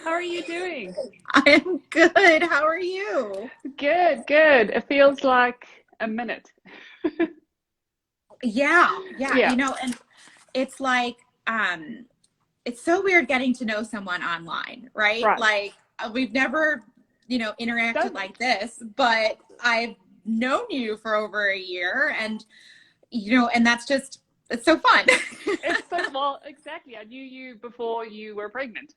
How are you doing? I am good. How are you? Good, good. It feels like a minute. Yeah. Yeah, And it's like, um, it's so weird getting to know someone online, right? right. Like, we've never, interacted Done it. like this, but I've known you for over a year, and and it's so fun. It's so, well, exactly. I knew you before you were pregnant.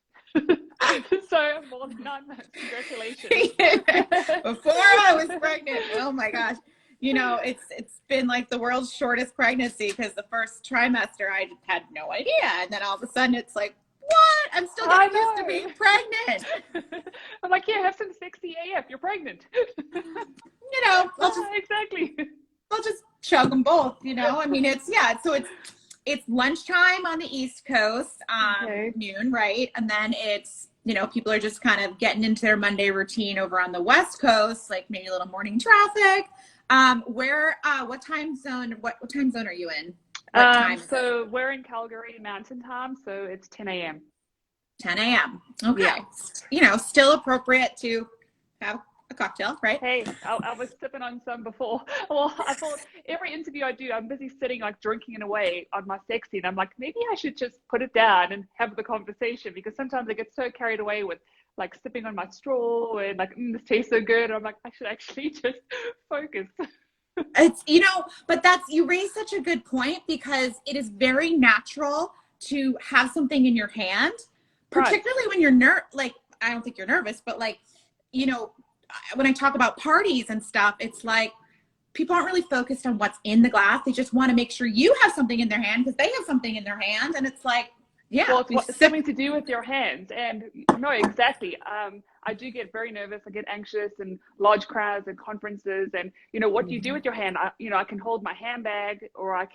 So more than 9 months. Congratulations. Before I was pregnant. Oh my gosh. It's been like the world's shortest pregnancy because the first trimester I had no idea. And then all of a sudden it's like, what? I'm still I getting used to being know. pregnant. I'm like, yeah, have some sexy AF. You're pregnant. Exactly. I'll just chug them both. I mean, it's lunchtime on the East Coast, Okay. noon, right? And then people are just kind of getting into their Monday routine over on the West Coast, like maybe a little morning traffic. What time zone, what time zone are you in? What time is it? So we're in Calgary Mountain Time, so it's 10 a.m. 10 a.m. Yeah. Okay. Still appropriate to have a cocktail, right? Hey, I was sipping on some before. Well, I thought every interview I do, I'm busy sitting like drinking it away on my sexy, and I'm like, maybe I should just put it down and have the conversation because sometimes I get so carried away with like sipping on my straw and like, this tastes so good. And I'm like, I should actually just focus. But you raise such a good point because it is very natural to have something in your hand, Right. particularly when like, I don't think you're nervous, but like, you know, when I talk about parties and stuff, it's like people aren't really focused on what's in the glass. They just want to make sure you have something in their hand because they have something in their hand. And it's like, yeah, Well, we it's sip. something to do with your hands. And no, exactly. I do get very nervous. I get anxious in large crowds and conferences. And, what do you do with your hand? I can hold my handbag or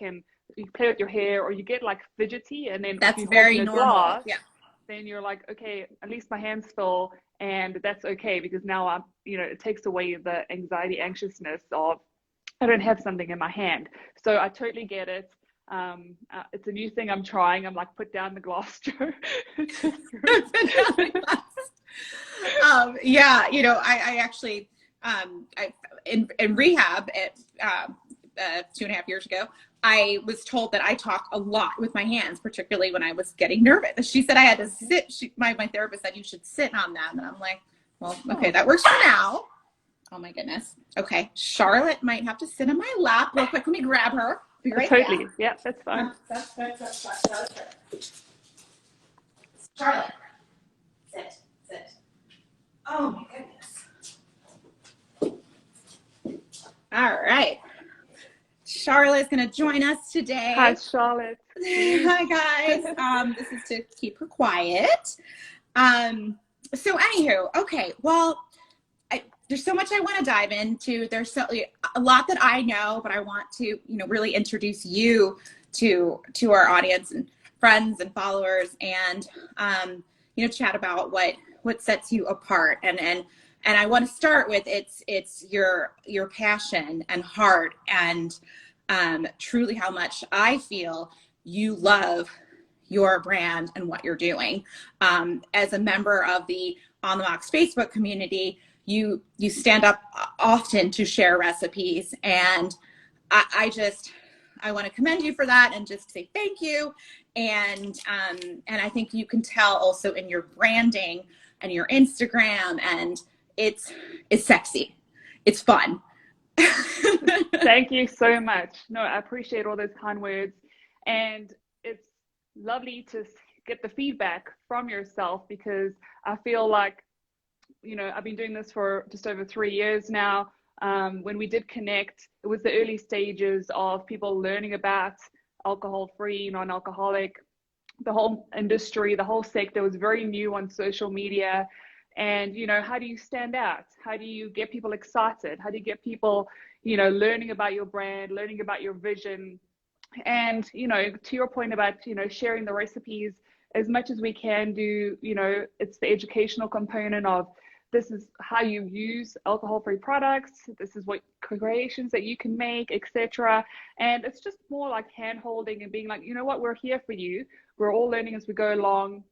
you play with your hair or you get like fidgety. And then if That's you're holding very a normal. glass, Yeah. then you're like, okay, at least my hand's full. And that's okay because now it takes away the anxiety, anxiousness of I don't have something in my hand. So I totally get it. It's a new thing I'm trying. I'm like, put down the glass, Joe. Yeah, I actually, in rehab at 2.5 years ago, I was told that I talk a lot with my hands, particularly when I was getting nervous. She said I had to sit. My therapist said you should sit on them, and I'm like, well, okay, Oh, that works for now. Oh my goodness. Okay, Charlotte might have to sit on my lap real quick. Let me grab her. Be right back. totally. Yeah, that's fine. Charlotte, sit. Oh my goodness. All right. Charlotte's going to join us Hi, today. Charlotte. Hi, guys. This is to keep her quiet. So, anywho, okay. Well, there's so much I want to dive into. There's a lot that I know, but I want to, really introduce you to our audience and friends and followers, and chat about what sets you apart. And I want to start with it's your passion and heart and truly how much I feel you love your brand and what you're doing. As a member of the On the Mox Facebook community, you stand up often to share recipes, and I want to commend you for that and just say thank you. And I think you can tell also in your branding and your Instagram, and it's sexy, it's fun. Thank you so much. No, I appreciate all those kind words. And it's lovely to get the feedback from yourself because I feel like, I've been doing this for just over 3 years now. When we did connect, it was the early stages of people learning about alcohol-free, non-alcoholic. The whole industry, the whole sector was very new on social media. And, how do you stand out? How do you get people excited? How do you get people, learning about your brand, learning about your vision? And, to your point about, sharing the recipes as much as we can do, it's the educational component of this is how you use alcohol-free products. This is what creations that you can make, etc. And it's just more like hand holding and being like, you know what, we're here for you. We're all learning as we go along.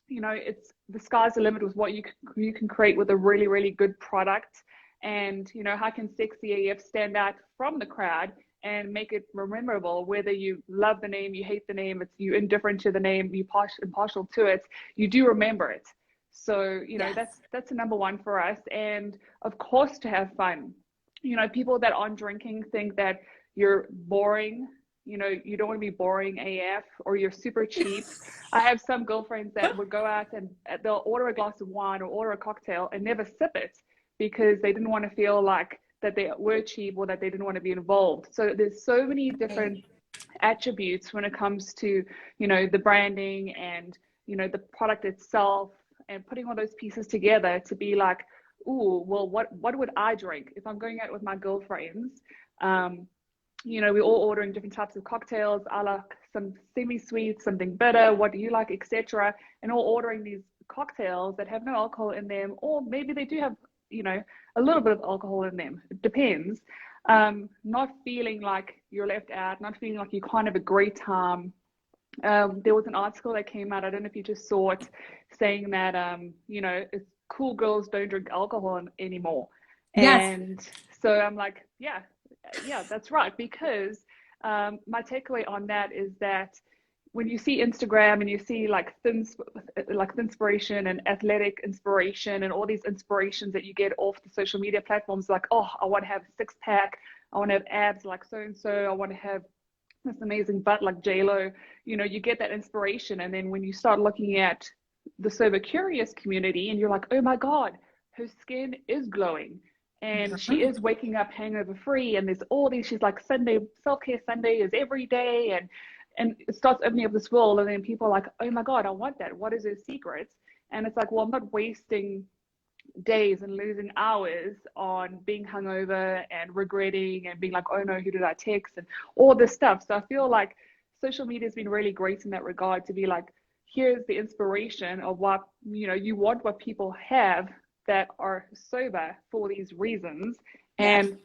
it's the sky's the limit with what you can create with a really, really good product. And, how can Sexy AF stand out from the crowd and make it memorable, whether you love the name, you hate the name, it's you indifferent to the name, you impartial to it, you do remember it. So, Yes. that's the number one for us. And of course, to have fun. People that aren't drinking think that you're boring. You don't want to be boring AF, or you're super cheap. I have some girlfriends that would go out and they'll order a glass of wine or order a cocktail and never sip it because they didn't want to feel like that they were cheap or that they didn't want to be involved. So there's so many different attributes when it comes to, the branding and, the product itself, and putting all those pieces together to be like, ooh, well, what would I drink if I'm going out with my girlfriends? We're all ordering different types of cocktails. I like some semi-sweet, something bitter. What do you like, etc. And all ordering these cocktails that have no alcohol in them, or maybe they do have, a little bit of alcohol in them. It depends. Not feeling like you're left out, not feeling like you can't have a great time. There was an article that came out, I don't know if you just saw it, saying that, it's cool girls don't drink alcohol anymore. Yes. And so I'm like, yeah, that's right. Because my takeaway on that is that when you see Instagram and you see like inspiration and athletic inspiration and all these inspirations that you get off the social media platforms, like, oh, I want to have a six pack, I want to have abs like so and so, I want to have this amazing butt like J-Lo, you get that inspiration. And then when you start looking at the sober curious community and you're like, oh my God, her skin is glowing and she is waking up hangover free, and there's all these, she's like, Sunday, self-care Sunday is every day, and it starts opening up this world. And then people are like, oh my God, I want that. What is her secret? And it's like, well, I'm not wasting days and losing hours on being hungover and regretting and being like, oh no, who did I text, and all this stuff. So I feel like social media has been really great in that regard, to be like, here's the inspiration of what, you want what people have that are sober for these reasons. Yes. And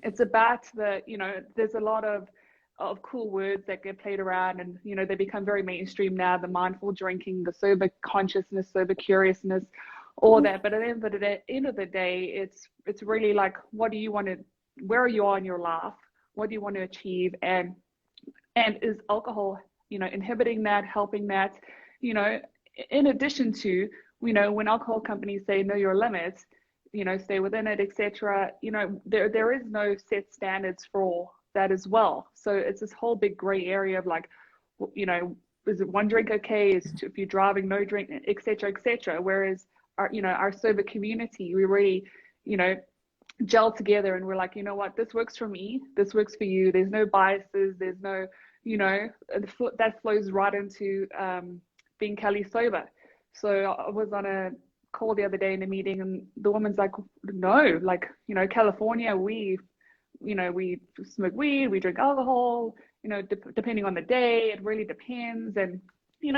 it's about there's a lot of cool words that get played around, and they become very mainstream now, the mindful drinking, the sober consciousness, sober curiousness, all that. But at the end of the day, it's really like, what do you want to, where are you on your life, what do you want to achieve, and is alcohol inhibiting that, helping that, in addition to, when alcohol companies say know your limits, stay within it, etc. There is no set standards for that as well. So it's this whole big gray area of like, is it one drink okay? If you're driving, no drink, etc., etc. Whereas our sober community, we really, gel together, and we're like, you know what, this works for me, this works for you. There's no biases. There's no, that flows right into being Cali sober. So I was on a call the other day in a meeting, and the woman's like, no, like, California, we smoke weed, we drink alcohol, depending on the day, it really depends. And,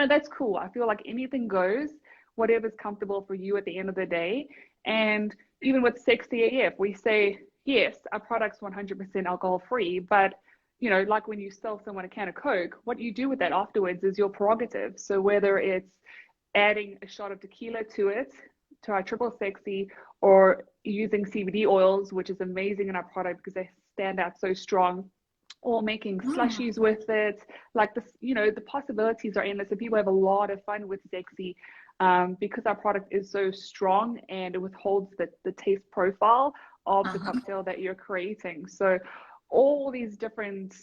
that's cool. I feel like anything goes, whatever's comfortable for you at the end of the day. And even with Sexy AF, we say, yes, our product's 100% alcohol free, but like when you sell someone a can of Coke, what you do with that afterwards is your prerogative. So whether it's adding a shot of tequila to it, to our triple sexy, or using CBD oils, which is amazing in our product because they stand out so strong, or making slushies with it, like this, the possibilities are endless, and people have a lot of fun with Sexy because our product is so strong and it withholds the taste profile of the cocktail that you're creating. So all these different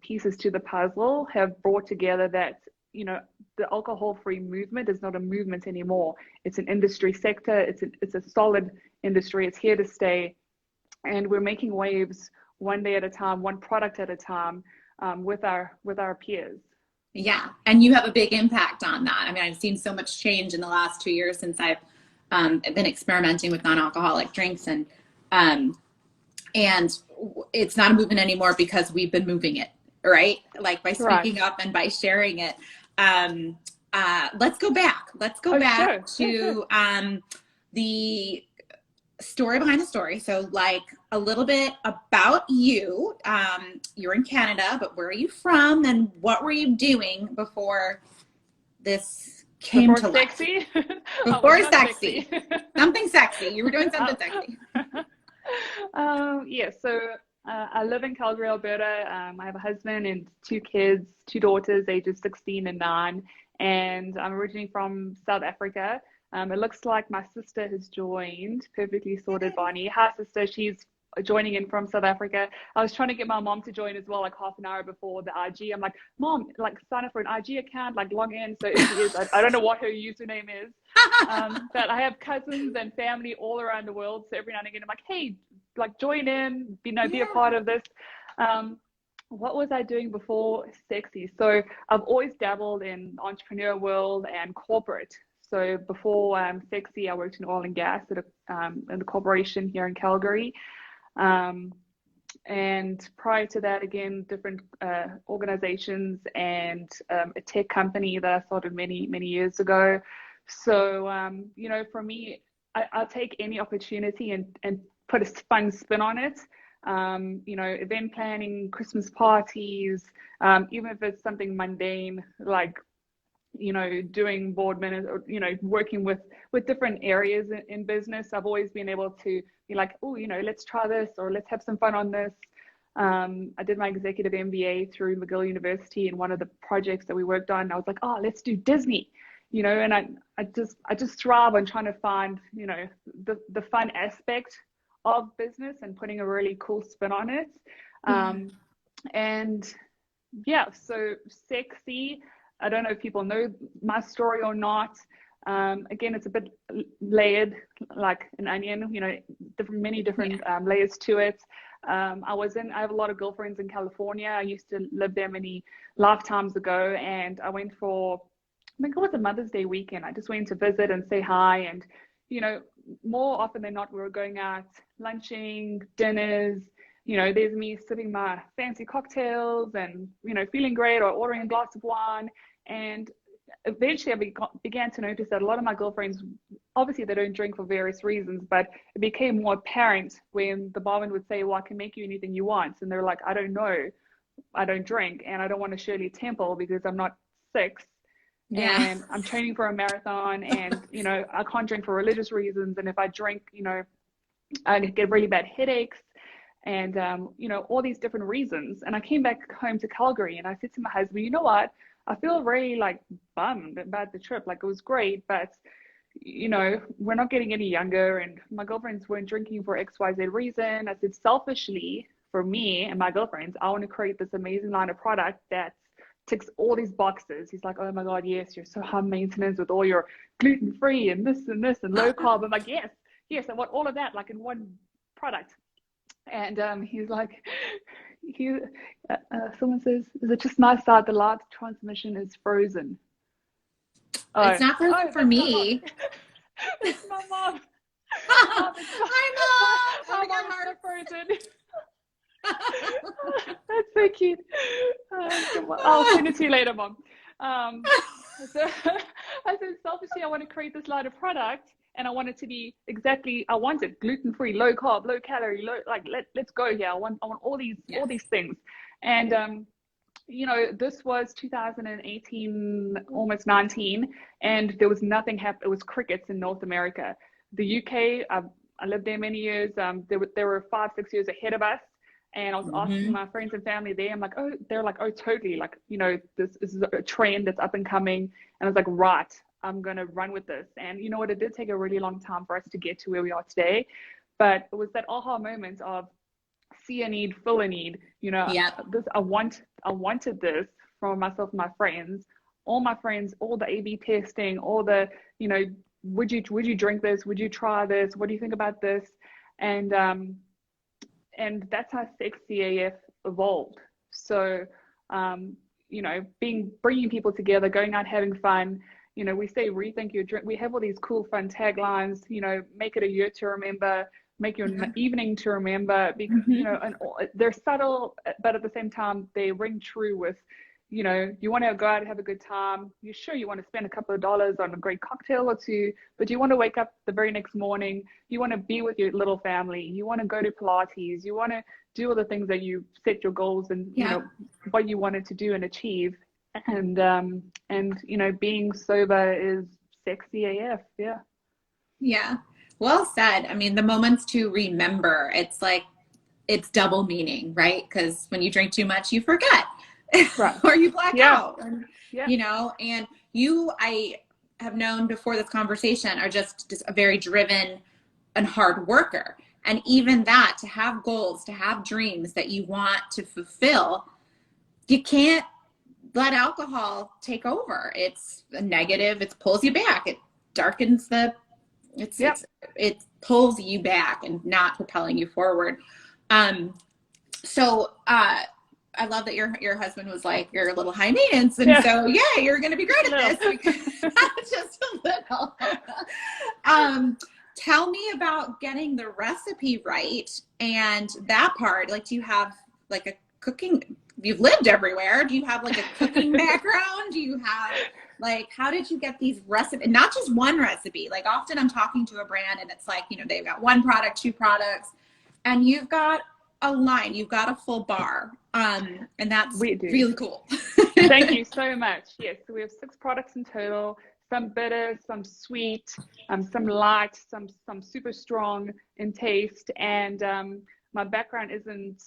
pieces to the puzzle have brought together that, the alcohol-free movement is not a movement anymore. It's an industry sector. It's a solid industry. It's here to stay. And we're making waves one day at a time, one product at a time, with our peers. Yeah. And you have a big impact on that. I mean, I've seen so much change in the last 2 years since I've been experimenting with non-alcoholic drinks, and it's not a movement anymore because we've been moving it, right? Like by speaking up and by sharing it. Let's go back. Let's go back to the story behind the story. So like a little bit about you. You're in Canada, but where are you from, and what were you doing before this came Before to sexy? life? I was Before not sexy. Something sexy. You were doing something sexy. Yeah, so I live in Calgary, Alberta. I have a husband and two kids, two daughters, ages 16 and 9, and I'm originally from South Africa. It looks like my sister has joined. Perfectly sorted, Bonnie. Hi, sister. She's joining in from South Africa. I was trying to get my mom to join as well, like half an hour before the IG. I'm like, Mom, like sign up for an IG account, like log in. So if she is, I don't know what her username is. But I have cousins and family all around the world. So every now and again, I'm like, hey, like join in, be a part of this. What was I doing before sexy? So I've always dabbled in entrepreneur world and corporate. So before sexy, I worked in oil and gas at in the corporation here in Calgary. Um, and prior to that, again, different organizations and a tech company that I started many, many years ago. So, for me, I'll take any opportunity and put a fun spin on it. Event planning, Christmas parties, even if it's something mundane like doing board minutes or working with different areas in business. I've always been able to be like, oh, let's try this, or let's have some fun on this. I did my executive MBA through McGill University, and one of the projects that we worked on, I was like, oh, let's do Disney, and I just thrive on trying to find the fun aspect of business and putting a really cool spin on it. And yeah, so sexy, I don't know if people know my story or not. Again, it's a bit layered, like an onion, many different layers to it. I have a lot of girlfriends in California. I used to live there many lifetimes ago, and I went for, I think it was a Mother's Day weekend. I just went to visit and say hi. And, more often than not, we were going out, lunching, dinners. There's me sipping my fancy cocktails and, feeling great, or ordering a glass of wine. And eventually I began to notice that a lot of my girlfriends, obviously they don't drink for various reasons, but it became more apparent when the barman would say, well, I can make you anything you want. And they're like, I don't know, I don't drink, and I don't want to Shirley Temple because I'm not 6. And I'm training for a marathon, and, I can't drink for religious reasons. And if I drink, I get really bad headaches. And, all these different reasons. And I came back home to Calgary, and I said to my husband, you know what? I feel really like bummed about the trip. Like, it was great, but, we're not getting any younger, and my girlfriends weren't drinking for XYZ reason. I said, selfishly, for me and my girlfriends, I want to create this amazing line of product that ticks all these boxes. He's like, oh my God, yes, you're so high maintenance with all your gluten-free and this and this and low carb. I'm like, yes, I want all of that, like in one product. And he's like, someone says, is it just my side? The live transmission is frozen. It's not frozen for me. It's my mom. Hi, Mom. My mom's so frozen. That's so cute. I'll send it to you later, Mom. So I said, selfishly, I want to create this line of product, and I want it to be exactly, I want it gluten-free, low carb, low calorie, let's go here. I want all these things. And this was 2018, almost 19, and there was nothing happening. It was crickets in North America. The UK, I lived there many years. They were 5-6 years ahead of us. And I was asking my friends and family there, I'm like, oh, they're like, oh, totally. Like, this is a trend that's up and coming. And I was like, right, I'm going to run with this. And you know what? It did take a really long time for us to get to where we are today. But it was that aha moment of see a need, fill a need. I wanted this for myself and my friends. All my friends, all the A/B testing, all the, would you drink this? Would you try this? What do you think about this? And that's how Sexy AF evolved. So, bringing people together, going out, having fun. We say rethink your drink. We have all these cool, fun taglines. Make it a year to remember. Make your evening to remember. Because and they're subtle, but at the same time they ring true with. You want to go out and have a good time. You're sure you want to spend a couple of dollars on a great cocktail or two, but you want to wake up the very next morning. You want to be with your little family. You want to go to Pilates. You want to do all the things that you set your goals and, what you wanted to do and achieve. and you know, being sober is sexy AF. Yeah. Yeah. Well said. I mean, the moments to remember, it's like, it's double meaning, right? Because when you drink too much, you forget Right. or you black Yeah. out, and, Yeah. you know, and you, I have known before this conversation, are just a very driven and hard worker. And even that, to have goals, to have dreams that you want to fulfill, you can't let alcohol take over. It's a negative, it pulls you back. It darkens the, Yep. it pulls you back and not propelling you forward. So I love that your husband was like, you're a little high maintenance, and Yeah. so yeah, you're going to be great at this. Just a little. Tell me about getting the recipe right and that part. Like, do you have like a cooking? You've lived everywhere. Do you have like a cooking background? Do you have like, how did you get these recipes? Not just one recipe. Like, often I'm talking to a brand and it's like, you know, they've got one product, two products, and you've got a line, you've got a full bar. And that's really cool. Thank you so much. Yes, so we have 6 products in total, some bitter, some sweet, some light, some super strong in taste. And my background isn't,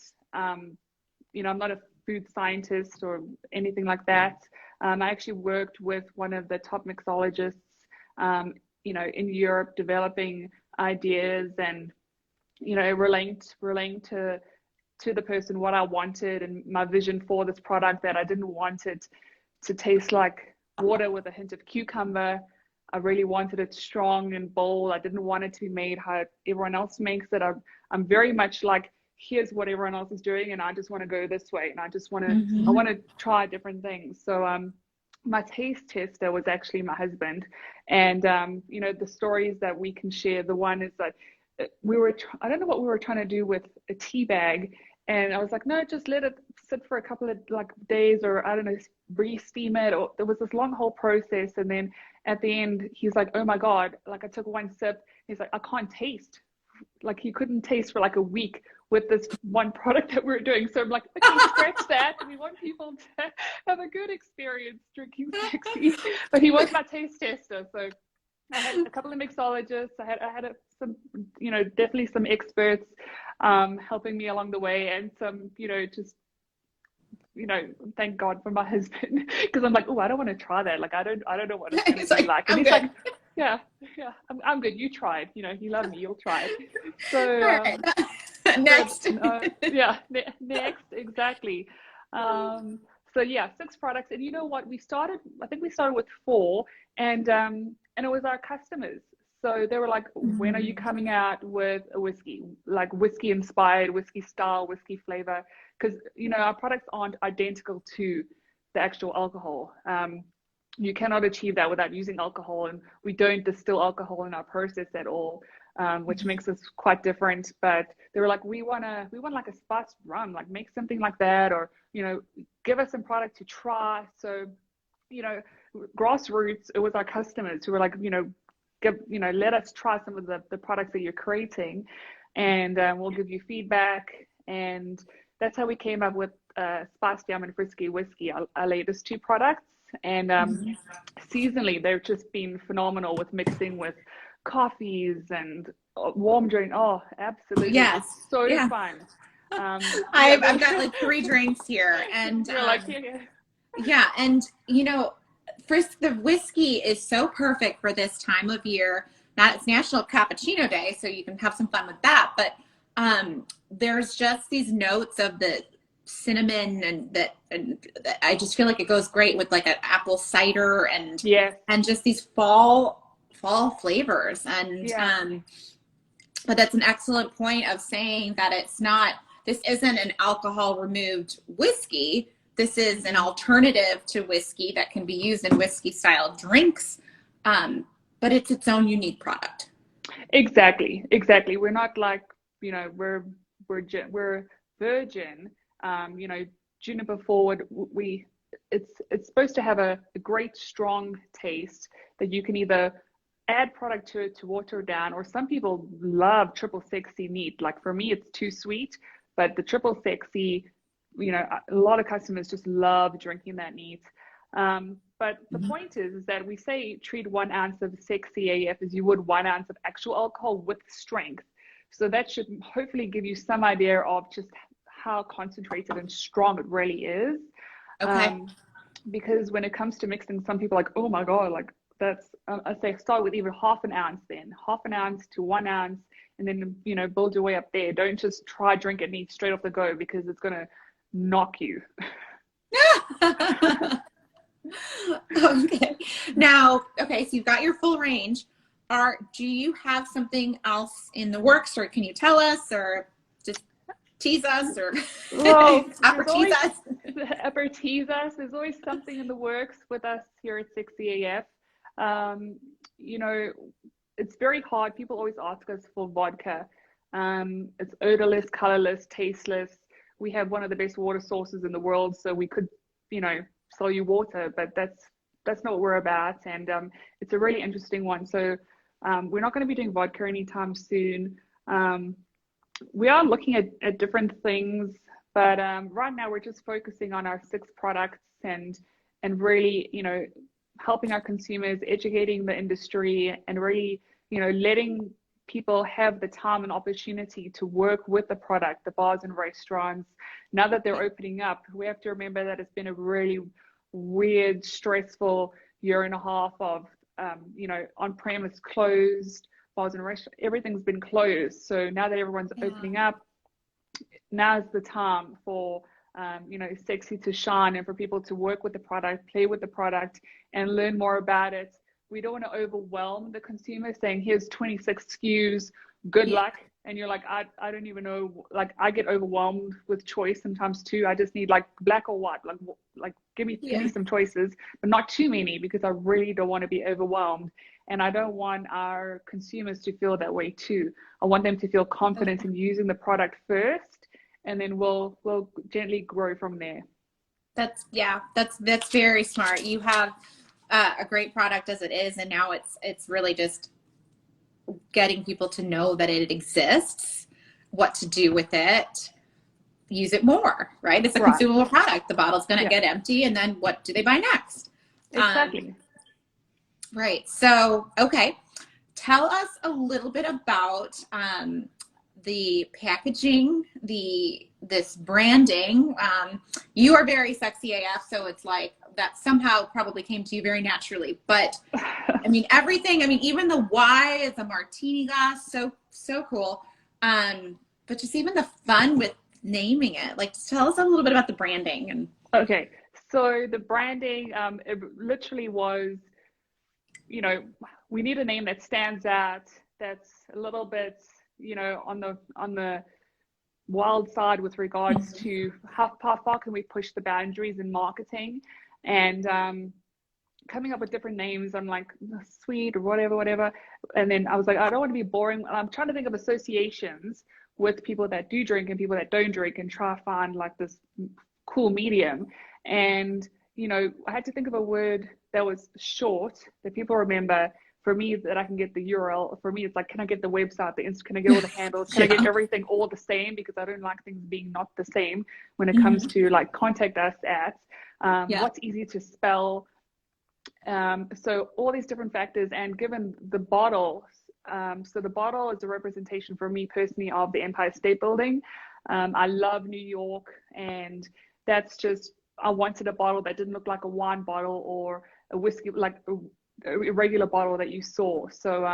you know, I'm not a food scientist or anything like that. I actually worked with one of the top mixologists, you know, in Europe, developing ideas and, you know, relaying to the person what I wanted and my vision for this product, that I didn't want it to taste like water with a hint of cucumber. I really wanted it strong and bold. I didn't want it to be made how everyone else makes it. I'm very much like, here's what everyone else is doing, and I just want to go this way, and I just want to I want to try different things. So my taste tester was actually my husband, and you know, the stories that we can share. The one is that I don't know what we were trying to do with a tea bag, and I was like, no, just let it sit for a couple of like days, or I don't know, re-steam it. Or there was this long whole process, and then at the end, he's like, oh my God, like I took one sip. He's like, I can't taste. Like he couldn't taste for like a week with this one product that we're doing. So I'm like, okay, scratch that. We want people to have a good experience drinking sexy. But he was my taste tester. So I had a couple of mixologists. I had some, you know, definitely some experts helping me along the way, and some, you know, just, you know, thank God for my husband, because I'm like, oh, I don't want to try that. Like, I don't know what it's going to be like. And he's like, yeah, I'm good. You try it. You know, you love me. You'll try it. So next, next, exactly. So yeah, 6 products, and you know what? I think we started with 4, and it was our customers. So they were like, when are you coming out with a whiskey, like whiskey inspired, whiskey style, whiskey flavor? Because, you know, our products aren't identical to the actual alcohol. You cannot achieve that without using alcohol, and we don't distill alcohol in our process at all, which makes us quite different. But they were like, we want like a spiced rum, like make something like that, or, you know, give us some product to try. So, you know, grassroots, it was our customers who were like, you know, let us try some of the products that you're creating, and we'll give you feedback. And that's how we came up with Spiced Yum and Frisky Whiskey, our latest 2 products. And seasonally, they've just been phenomenal with mixing with coffees and warm drink. Oh, absolutely. Yes. It's so fun. I've got like 3 drinks here, and you're like, yeah, and you know, the whiskey is so perfect for this time of year. Now it's National Cappuccino Day, so you can have some fun with that. But there's just these notes of the cinnamon, and I just feel like it goes great with like an apple cider and just these fall flavors. And but that's an excellent point of saying that this isn't an alcohol removed whiskey. This is an alternative to whiskey that can be used in whiskey style drinks, but it's its own unique product. Exactly. We're not like, you know, we're virgin. You know, juniper forward. It's supposed to have a great strong taste that you can either add product to it to water down, or some people love triple sexy neat. Like for me, it's too sweet, but the triple sexy, you know, a lot of customers just love drinking that neat. But the point is that we say treat 1 ounce of sexy AF as you would 1 ounce of actual alcohol with strength. So that should hopefully give you some idea of just how concentrated and strong it really is. Okay. Because when it comes to mixing, some people are like, oh my God, like that's, I say start with even half an ounce, then half an ounce to 1 ounce, and then, build your way up there. Don't just try drink it neat straight off the go, because it's going to knock you. Okay. Now, okay, so you've got your full range. Do you have something else in the works, or can you tell us, or just tease us, or Well, tease us? tease us. There's always something in the works with us here at Sexy AF. It's very hard. People always ask us for vodka. It's odorless, colorless, tasteless. We have one of the best water sources in the world, so we could, sell you water, but that's not what we're about. And it's a really interesting one. So we're not going to be doing vodka anytime soon. We are looking at different things, but right now we're just focusing on our 6 products and really, helping our consumers, educating the industry, and really, letting people have the time and opportunity to work with the product, the bars and restaurants. Now that they're opening up, we have to remember that it's been a really weird, stressful year and a half of, on-premise closed, bars and restaurants, everything's been closed. So now that everyone's opening up, now's the time for, Sexy to shine, and for people to work with the product, play with the product, and learn more about it. We don't want to overwhelm the consumer saying, here's 26 SKUs, good luck. And you're like, I don't even know, like I get overwhelmed with choice sometimes too. I just need like black or white, like give me some choices, but not too many, because I really don't want to be overwhelmed. And I don't want our consumers to feel that way too. I want them to feel confident in using the product first, and then we'll gently grow from there. That's very smart. You have a great product as it is, and now it's really just getting people to know that it exists, what to do with it, use it more, right? It's a consumable product. The bottle's going to get empty, and then what do they buy next? Exactly. Right. So, okay. Tell us a little bit about the packaging, this branding. You are very Sexy AF, so it's like that somehow probably came to you very naturally. But I mean, everything. I mean, even the Y is a martini glass, so cool. But just even the fun with naming it. Like, tell us a little bit about the branding. And okay, so the branding, it literally was, we need a name that stands out, that's a little bit, on the wild side with regards to how far can we push the boundaries in marketing, and coming up with different names. I'm like, sweet or whatever. And then I was like, I don't want to be boring. I'm trying to think of associations with people that do drink and people that don't drink, and try to find like this cool medium. And, I had to think of a word that was short, that people remember. For me, that I can get the URL. For me, it's like, can I get the website, can I get all the handles? Can I get everything all the same? Because I don't like things being not the same when it comes to like contact us at. What's easy to spell. So all these different factors, and given the bottle, so the bottle is a representation for me personally of the Empire State Building. I love New York, and that's just, I wanted a bottle that didn't look like a wine bottle or a whiskey, like a regular bottle that you saw. So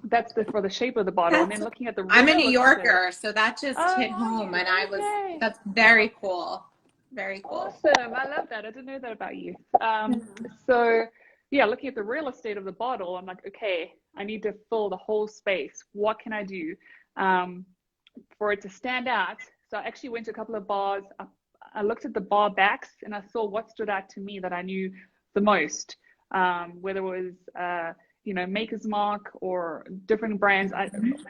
that's for the shape of the bottle. And then looking at the I'm a New Yorker, so that just hit home, and that's very cool. Very cool. Awesome. I love that. I didn't know that about you. So yeah, looking at the real estate of the bottle, I'm like, okay, I need to fill the whole space. What can I do for it to stand out? So I actually went to a couple of bars. I looked at the bar backs, and I saw what stood out to me that I knew the most, whether it was Maker's Mark or different brands.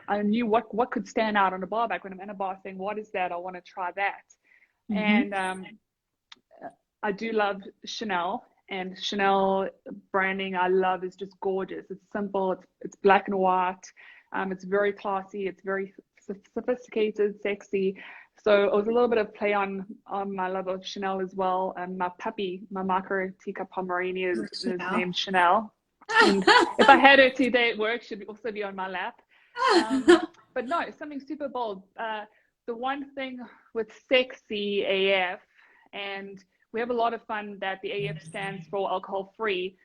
I knew what could stand out on the bar back when I'm in a bar saying, what is that? I want to try that. And I do love Chanel, and Chanel branding I love is just gorgeous. It's simple, it's black and white, it's very classy, it's very sophisticated, sexy. So it was a little bit of play on my love of Chanel as well. And my puppy, my Marco teacup Pomeranian is named Chanel. And if I had her today at work, she'd also be on my lap. But no, something super bold. The one thing with sexy AF, and we have a lot of fun that the AF stands for alcohol free,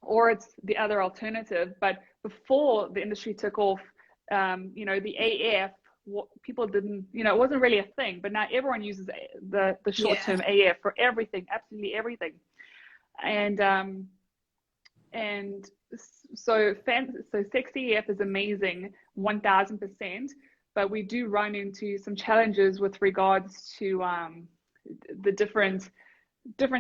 or it's the other alternative. But before the industry took off, the AF, people didn't, it wasn't really a thing. But now everyone uses the short term AF for everything, absolutely everything. And so sexy AF is amazing, 1000%. But we do run into some challenges with regards to the different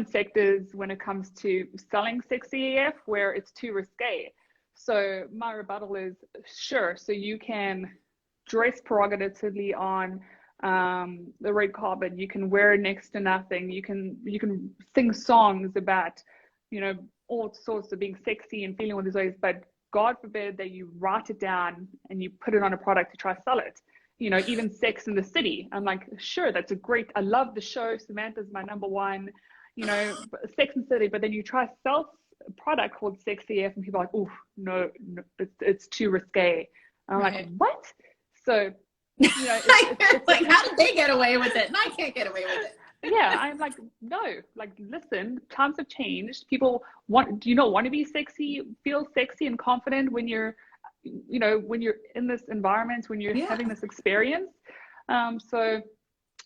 sectors when it comes to selling sexy AF, where it's too risque. So my rebuttal is, sure, so you can dress provocatively on the red carpet, you can wear next to nothing, you can sing songs about, all sorts of being sexy and feeling all these ways, but God forbid that you write it down and you put it on a product to try to sell it. Even Sex in the City. I'm like, sure, that's I love the show. Samantha's my number one, Sex in the City. But then you try to sell a product called Sexy F and people are like, oh, no, it's too risque. And I'm like, what? So, it's like, how did they get away with it? And I can't get away with it. Yeah, I'm like, no, listen, times have changed. People do you not want to be sexy, feel sexy and confident when you're in this environment, when you're having this experience? So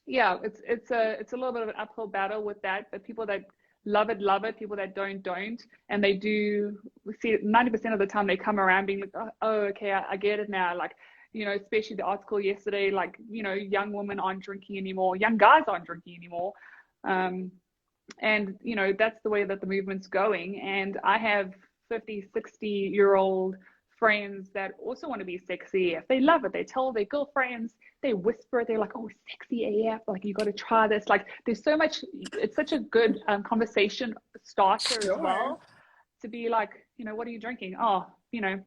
yeah, it's a little bit of an uphill battle with that, but people that love it, people that don't, and they do. We see 90% of the time they come around being like, oh okay, I get it now. Especially the article yesterday, young women aren't drinking anymore, young guys aren't drinking anymore. And, that's the way that the movement's going. And I have 50, 60-year-old friends that also want to be sexy AF. They love it. They tell their girlfriends, they whisper, they're like, oh, sexy AF, you got to try this. There's so much, it's such a good conversation starter as well, to be like, what are you drinking? Oh,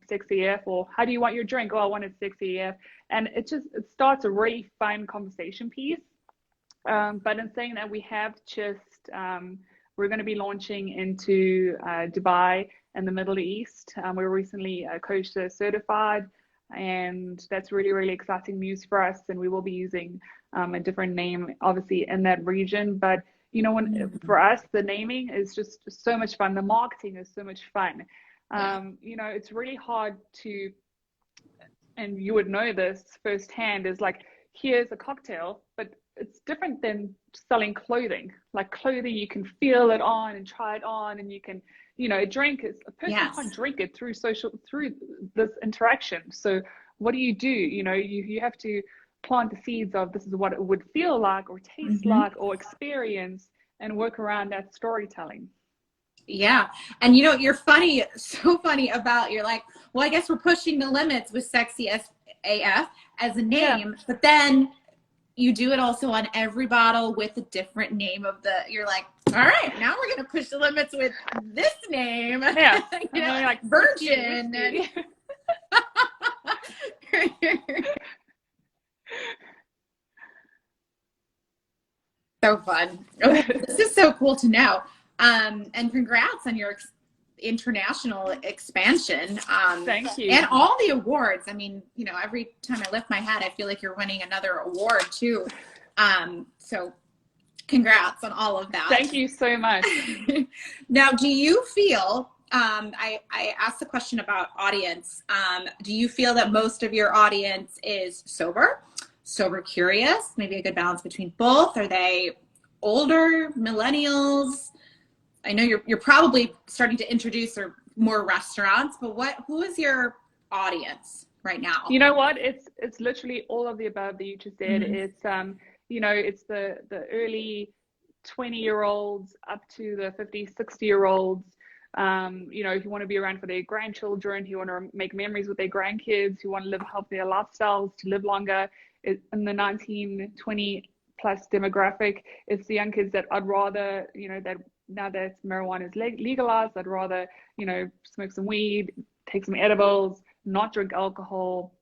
sexy AF. Or how do you want your drink? Oh, I want it sexy AF. And it starts a really fun conversation piece. But in saying that, we have we're going to be launching into Dubai and the Middle East. We're recently kosher certified, and that's really, really exciting news for us. And we will be using a different name, obviously, in that region. But for us, the naming is just so much fun. The marketing is so much fun. It's really hard to, and you would know this firsthand, is here's a cocktail, but it's different than selling clothing. Clothing, you can feel it on and try it on, and you can, drink it. A person can't drink it through this interaction. So what do? You have to plant the seeds of this is what it would feel like or taste like or experience, and work around that storytelling. Yeah. And you're funny, so funny about, you're like, well, I guess we're pushing the limits with Sexy AF as a name, but then you do it also on every bottle with a different name you're like, all right, now we're going to push the limits with this name. Yeah. Like Virgin. So fun. Okay, this is so cool to know. And congrats on your international expansion. Thank you. And all the awards. I mean, every time I lift my head, I feel like you're winning another award too. So congrats on all of that. Thank you so much. Now, do you feel, I asked the question about audience. Do you feel that most of your audience is sober curious, maybe a good balance between both? Are they older, millennials? I know you're probably starting to introduce more restaurants, but who is your audience right now? You know what? It's literally all of the above that you just said. It's it's the early 20-year-olds up to the 50, 60-year-olds. If you want to be around for their grandchildren, who want to make memories with their grandkids, who want to live healthier lifestyles, to live longer. In the 19, 20 plus demographic, it's the young kids that I'd rather, that now that marijuana is legalized, I'd rather, smoke some weed, take some edibles, not drink alcohol.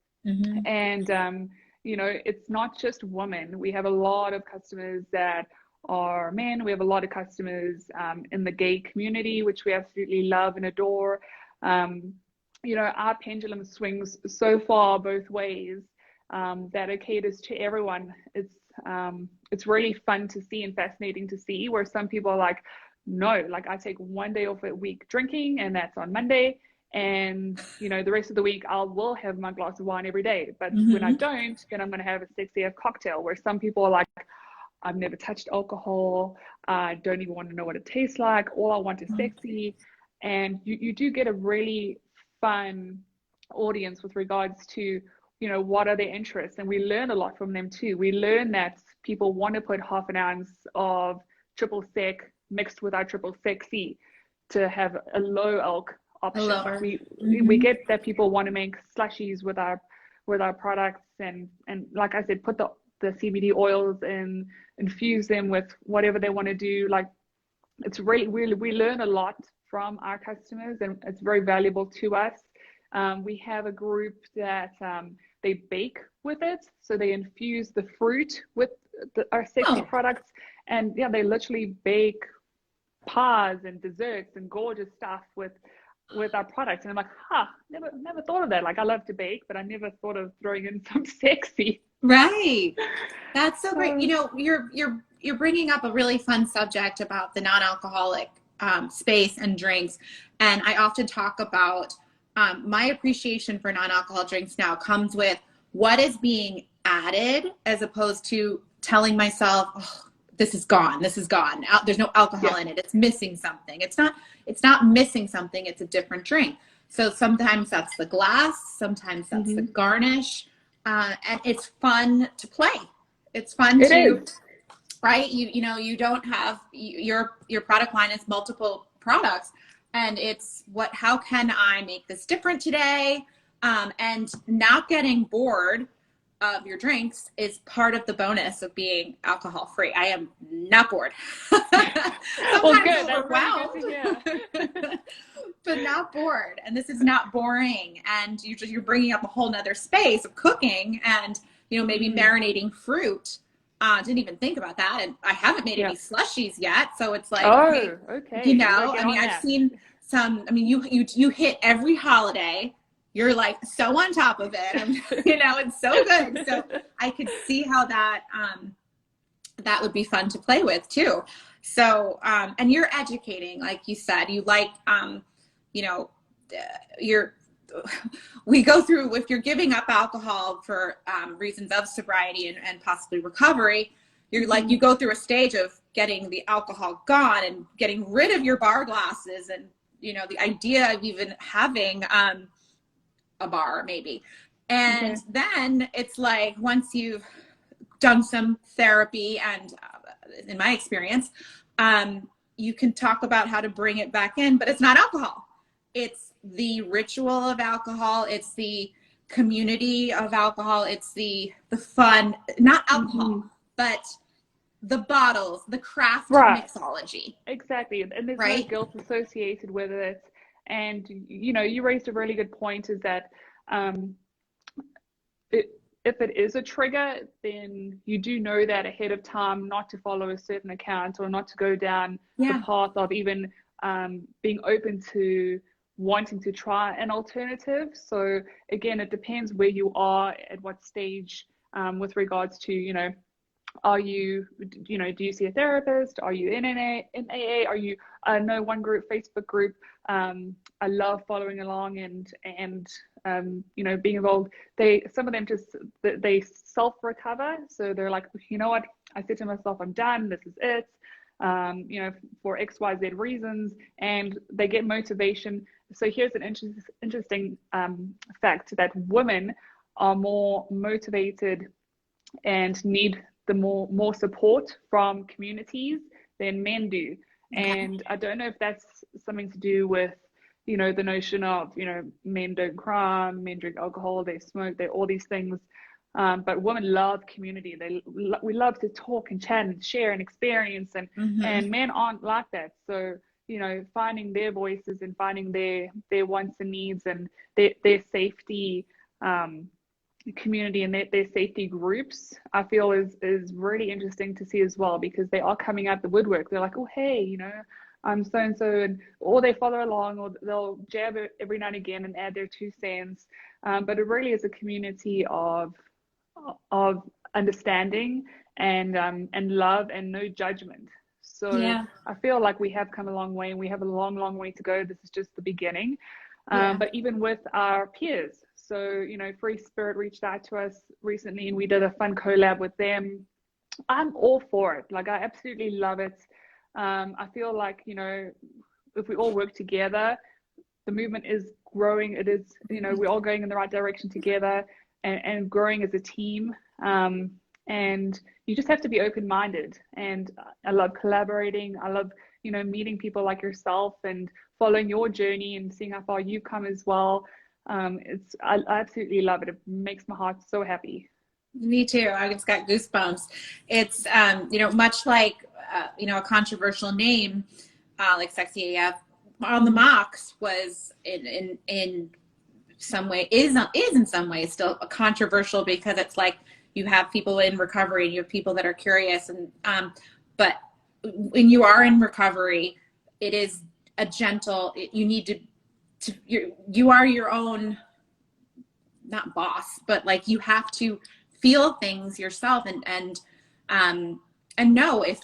And, it's not just women. We have a lot of customers that are men. We have a lot of customers in the gay community, which we absolutely love and adore. Our pendulum swings so far both ways that it caters to everyone. It's really fun to see and fascinating to see, where some people are like, no, like I take one day off a week drinking, and that's on Monday. And the rest of the week I will have my glass of wine every day. But when I don't, then I'm going to have a sexy cocktail. Where some people are like, I've never touched alcohol. I don't even want to know what it tastes like. All I want is sexy. And you do get a really fun audience with regards to, what are their interests. And we learn a lot from them too. We learn that people want to put half an ounce of triple sec mixed with our triple sexy to have a low alc option. We get that people want to make slushies with our products, and like I said, put the CBD oils in, infuse them with whatever they want to do. Like, it's really, we learn a lot from our customers, and it's very valuable to us. We have a group that they bake with it, so they infuse the fruit with our sexy products, and they literally bake pies and desserts and gorgeous stuff with our products. And I'm like, never thought of that. Like, I love to bake, but I never thought of throwing in some sexy. Right. That's so great. You're bringing up a really fun subject about the non-alcoholic space and drinks. And I often talk about my appreciation for non-alcoholic drinks now comes with what is being added, as opposed to telling myself, oh, this is gone. There's no alcohol in it. It's missing something. It's not missing something. It's a different drink. So sometimes that's the glass. Sometimes that's the garnish. And it's fun to play. It's fun right? You don't have your product line is multiple products, and it's how can I make this different today? And not getting bored of your drinks is part of the bonus of being alcohol free. I am not bored. Well, good. That's really good to hear. But not bored. And this is not boring. And you're bringing up a whole nother space of cooking and, maybe marinating fruit. Didn't even think about that. And I haven't made any slushies yet. So it's like, okay. I've seen some, you hit every holiday. You're like so on top of it. It's so good. So I could see how that would be fun to play with too. So, and you're educating, like you said, you like, we go through, if you're giving up alcohol for reasons of sobriety and possibly recovery, you're like, you go through a stage of getting the alcohol gone and getting rid of your bar glasses and, the idea of even having a bar maybe. And then it's like, once you've done some therapy and in my experience, you can talk about how to bring it back in, but it's not alcohol. It's the ritual of alcohol. It's the community of alcohol. It's the fun, not alcohol, but the bottles, the craft mixology. Exactly. And there's no guilt associated with it. And, you raised a really good point, is that if it is a trigger, then you do know that ahead of time not to follow a certain account or not to go down the path of even being open to wanting to try an alternative. So again, it depends where you are, at what stage, with regards to, are you, do you see a therapist? Are you in AA? Are you, know one group, Facebook group? I love following along and being involved. Some of them they self-recover. So they're like, you know what? I said to myself, I'm done. This is it. For XYZ reasons, and they get motivation. So here's an interesting fact, that women are more motivated and need the more support from communities than men do. And I don't know if that's something to do with, the notion of, men don't cry, men drink alcohol, they smoke, they all these things. But women love community. We love to talk and chat and share and experience, and men aren't like that. So, finding their voices and finding their wants and needs and their safety community and their safety groups, I feel is really interesting to see as well, because they are coming out the woodwork. They're like, oh, hey, I'm so and so, and or they follow along, or they'll jab it every now and again and add their 2 cents. But it really is a community of understanding and love and no judgment. So Yeah. I feel like we have come a long way, and we have a long, long way to go. This is just the beginning. Yeah. But even with our peers, so, Free Spirit reached out to us recently, and we did a fun collab with them. I'm all for it. Like, I absolutely love it. I feel like, if we all work together, the movement is growing. It is, we're all going in the right direction together, and growing as a team. And you just have to be open-minded. And I love collaborating. I love, meeting people like yourself and following your journey and seeing how far you've come as well. I absolutely love it. It makes my heart so happy. Me too. I just got goosebumps. It's, much like, a controversial name, like Sexy AF on the mocks was in some way is in some ways still controversial, because it's like you have people in recovery and you have people that are curious, and but when you are in recovery, it is a gentle, you need to you are your own, not boss, but like you have to feel things yourself, and know if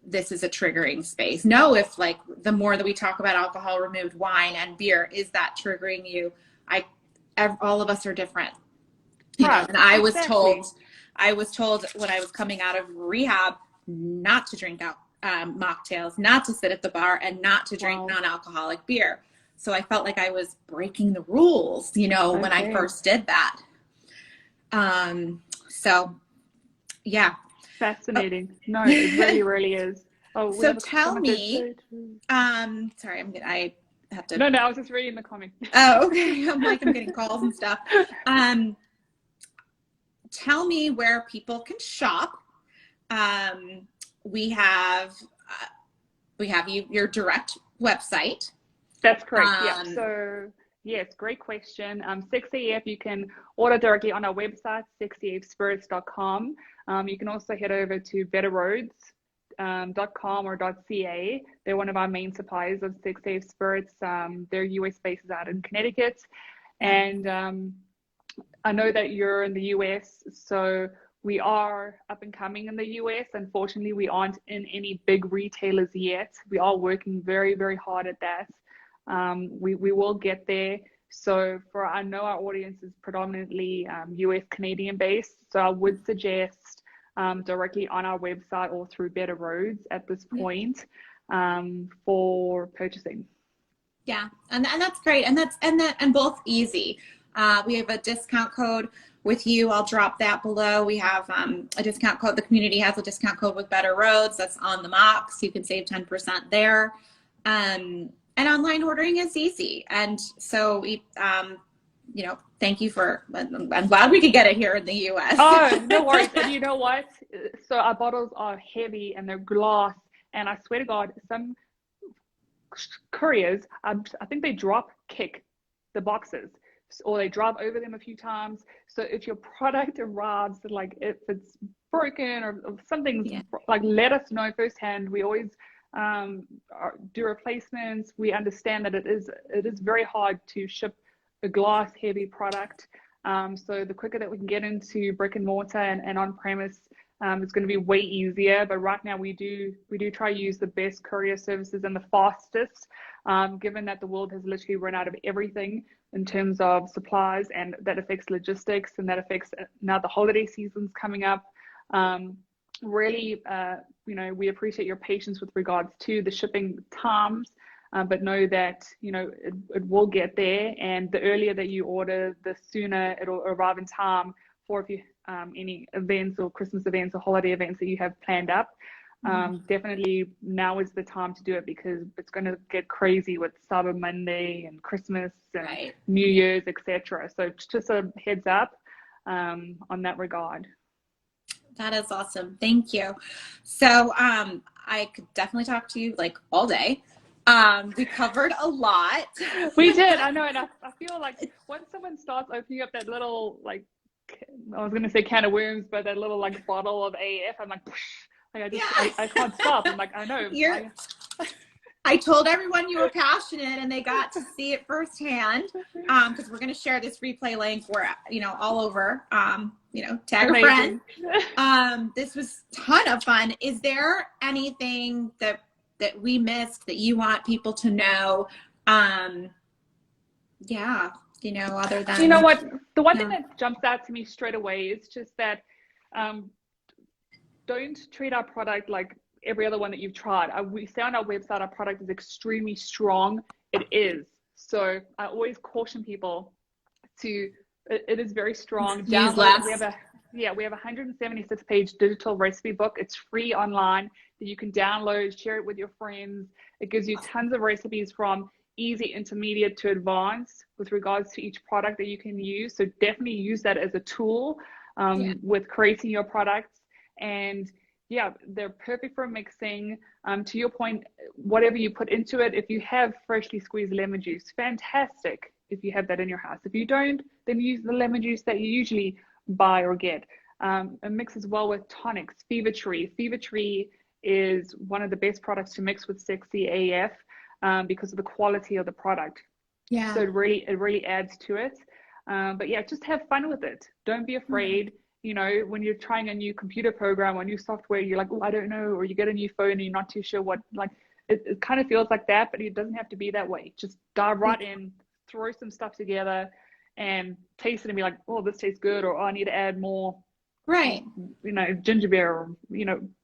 this is a triggering space. Know if, like, the more that we talk about alcohol removed wine and beer, is that triggering you? All of us are different, Right, and I exactly. was told when I was coming out of rehab not to drink out mocktails, not to sit at the bar, and not to drink Wow. non-alcoholic beer. So I felt like I was breaking the rules, when I Okay. first did that. So yeah. Fascinating. No, it really, really is. Oh, we So have a tell comment there. me, sorry, I have to. No, I was just reading the comment. Oh, okay. I'm getting calls and stuff. Tell me where people can shop. We have your direct website. That's correct. Yeah. So yes, great question. 6AF, you can order directly on our website, 6afspirits.com. You can also head over to betterroads.com or .ca. They're one of our main suppliers of 6AF Spirits. Their US base is out in Connecticut. And I know that you're in the US, so we are up and coming in the US. Unfortunately, we aren't in any big retailers yet. We are working very, very hard at that. We will get there. So I know our audience is predominantly US Canadian based. So I would suggest directly on our website or through Better Roads at this point for purchasing. Yeah, and that's great, and both easy. We have a discount code with you. I'll drop that below. We have a discount code. The community has a discount code with Better Roads. That's on the mocks. You can save 10% there. And online ordering is easy. And so we, thank you for, I'm glad we could get it here in the US. Oh, no worries. And you know what? So our bottles are heavy and they're glass. And I swear to God, some couriers, I think they kick the boxes, or they drive over them a few times. So if your product arrives, like if it's broken or something's like, let us know firsthand. We always do replacements. We understand that it is very hard to ship a glass heavy product. So the quicker that we can get into brick and mortar and on premise, it's going to be way easier. But right now we do try to use the best courier services and the fastest, given that the world has literally run out of everything in terms of supplies, and that affects logistics, and that affects now the holiday season's coming up. Really, we appreciate your patience with regards to the shipping times, but know that, it will get there. And the earlier that you order, the sooner it'll arrive in time for if you any events or Christmas events or holiday events that you have planned up. Definitely now is the time to do it, because it's going to get crazy with Cyber Monday and Christmas and New Year's, etc. So just a heads up on that regard. That is awesome. Thank you. So I could definitely talk to you like all day. We covered a lot. We did. I know. And I feel like once someone starts opening up that little like I was going to say can of worms, but that little like bottle of AF, I'm like, I can't stop. I'm like, I know. I told everyone you were passionate, and they got to see it firsthand. Because we're going to share this replay link. We're, all over. Tag a friend. This was a ton of fun. Is there anything that we missed that you want people to know? Other than, you know what, the one thing that jumps out to me straight away is just that don't treat our product like every other one that you've tried. We say on our website our product is extremely strong. It is. So I always caution people it is very strong. Use less. We have a 176-page digital recipe book. It's free online that you can download, share it with your friends. It gives you tons of recipes from easy, intermediate to advanced with regards to each product that you can use. So definitely use that as a tool with creating your products. And they're perfect for mixing. To your point, whatever you put into it, if you have freshly squeezed lemon juice, fantastic if you have that in your house. If you don't, then use the lemon juice that you usually buy or get. It mixes well with tonics. Fever Tree is one of the best products to mix with Sexy AF because of the quality of the product. Yeah. So it really adds to it. But just have fun with it. Don't be afraid. When you're trying a new computer program or new software, you're like, oh, I don't know, or you get a new phone and you're not too sure what, it kind of feels like that, but it doesn't have to be that way. Just dive right in, throw some stuff together and taste it and be like, oh, this tastes good, or oh, I need to add more, right? Ginger beer, or,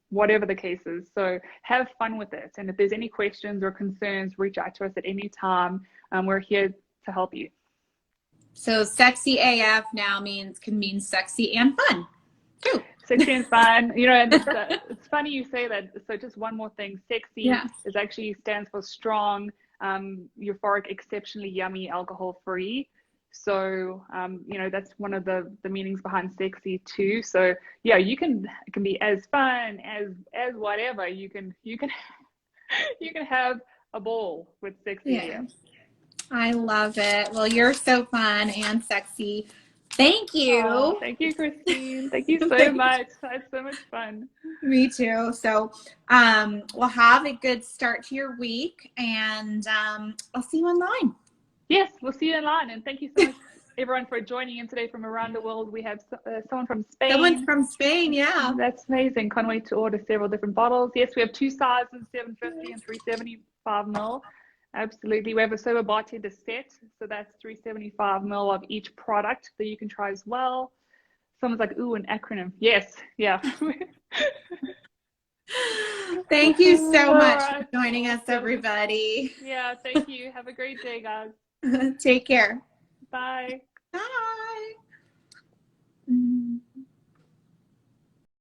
whatever the case is. So have fun with it. And if there's any questions or concerns, reach out to us at any time. We're here to help you. So Sexy AF now can mean sexy and fun. Too. Sexy and fun, and it's funny you say that. So just one more thing, sexy is actually stands for strong, euphoric, exceptionally yummy, alcohol-free. So, that's one of the meanings behind sexy too. So it can be as fun as whatever. You can have a ball with Sexy AF. I love it. Well, you're so fun and sexy. Thank you. Oh, thank you, Christine. Thank you so much. I had so much fun. Me too. So we'll have a good start to your week, and I'll see you online. Yes, we'll see you online. And thank you so much, everyone, for joining in today from around the world. We have someone from Spain. Someone from Spain, yeah. That's amazing. Can't wait to order several different bottles. Yes, we have two sizes, 750 and 375 ml. Absolutely. We have a sober bartender set, so that's 375 ml of each product that you can try as well. Someone's like, ooh, an acronym. Yes, yeah. Thank you so much for joining us, everybody. Yeah, thank you. Have a great day, guys. Take care. Bye. Bye.